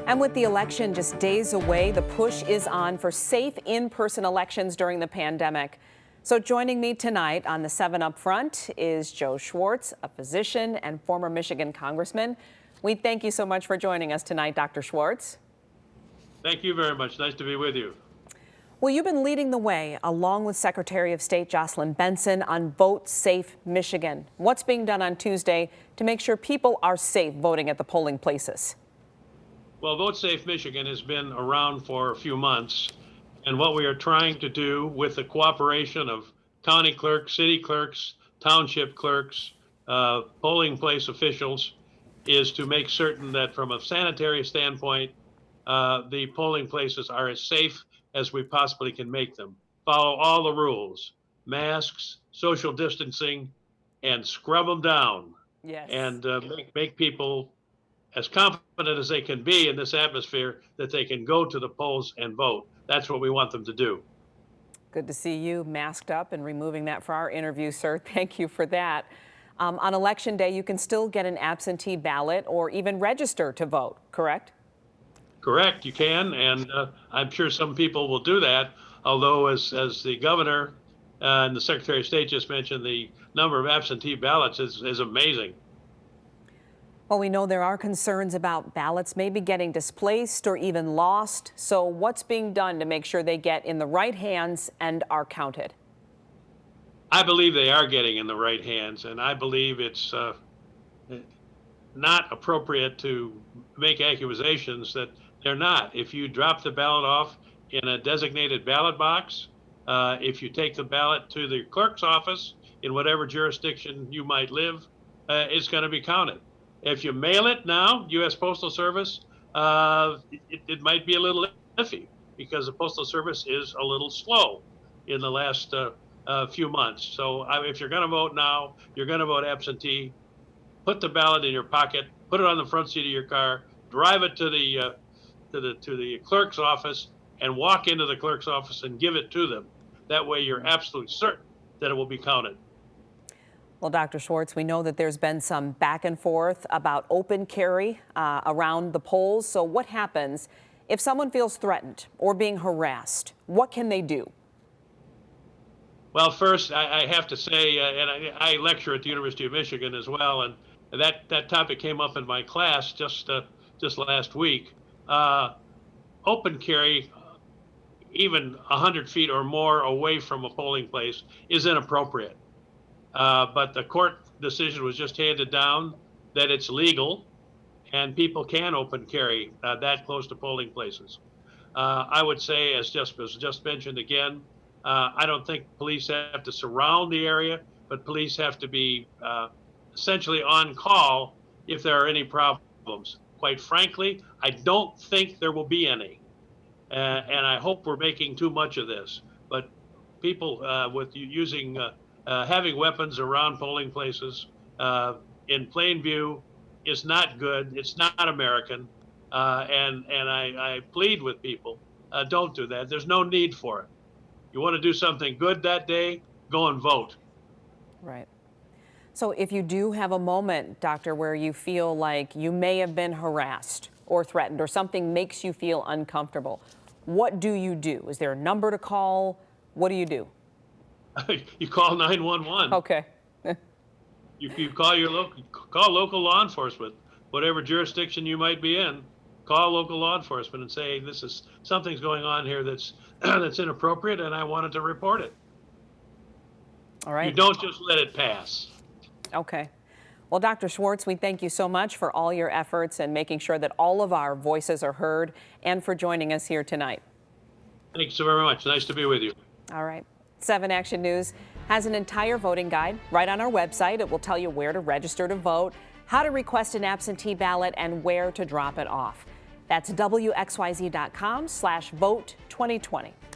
And with the election just days away, the push is on for safe in-person elections during the pandemic. So joining me tonight on the 7 Up Front is Joe Schwartz, a physician and former Michigan congressman. We thank you so much for joining us tonight, Dr. Schwartz. Thank you very much. Nice to be with you. Well, you've been leading the way, along with Secretary of State Jocelyn Benson, on Vote Safe Michigan. What's being done on Tuesday to make sure people are safe voting at the polling places? Well, Vote Safe Michigan has been around for a few months, and what we are trying to do with the cooperation of county clerks, city clerks, township clerks, polling place officials, is to make certain that from a sanitary standpoint, the polling places are as safe as we possibly can make them. Follow all the rules, masks, social distancing, and scrub them down. Yes. And make people as confident as they can be in this atmosphere that they can go to the polls and vote. That's what we want them to do. Good to see you masked up and removing that for our interview, sir. Thank you for that. On Election Day, you can still get an absentee ballot or even register to vote, correct? Correct, you can, and I'm sure some people will do that, although as the governor and the Secretary of State just mentioned, the number of absentee ballots is amazing. Well, we know there are concerns about ballots maybe getting displaced or even lost. So what's being done to make sure they get in the right hands and are counted? I believe they are getting in the right hands, and I believe it's not appropriate to make accusations that they're not. If you drop the ballot off in a designated ballot box, if you take the ballot to the clerk's office in whatever jurisdiction you might live, it's going to be counted. If you mail it now, U.S. Postal Service, it might be a little iffy because the Postal Service is a little slow in the last few months. So if you're going to vote now, you're going to vote absentee, put the ballot in your pocket, put it on the front seat of your car, drive it to the clerk's office, and walk into the clerk's office and give it to them. That way you're absolutely certain that it will be counted. Well, Dr. Schwartz, we know that there's been some back and forth about open carry around the polls. So what happens if someone feels threatened or being harassed? What can they do? Well, first, I have to say, and I lecture at the University of Michigan as well, and that topic came up in my class just last week. Open carry, even 100 feet or more away from a polling place, is inappropriate. But the court decision was just handed down that it's legal and people can open carry that close to polling places. I would say, as just mentioned again, I don't think police have to surround the area, but police have to be essentially on call if there are any problems. Quite frankly, I don't think there will be any. And I hope we're making too much of this. But people with using having weapons around polling places in plain view is not good. It's not American. And I plead with people, don't do that. There's no need for it. You want to do something good that day, go and vote. Right. So if you do have a moment, doctor, where you feel like you may have been harassed or threatened or something makes you feel uncomfortable, what do you do? Is there a number to call? What do you do? You call 911. Okay. You call local law enforcement, whatever jurisdiction you might be in. Call local law enforcement and say, something's going on here that's inappropriate, and I wanted to report it. All right. You don't just let it pass. Okay. Well, Dr. Schwartz, we thank you so much for all your efforts and making sure that all of our voices are heard, and for joining us here tonight. Thanks so very much. Nice to be with you. All right. 7 Action News has an entire voting guide right on our website. It will tell you where to register to vote, how to request an absentee ballot, and where to drop it off. That's WXYZ.com/vote2020.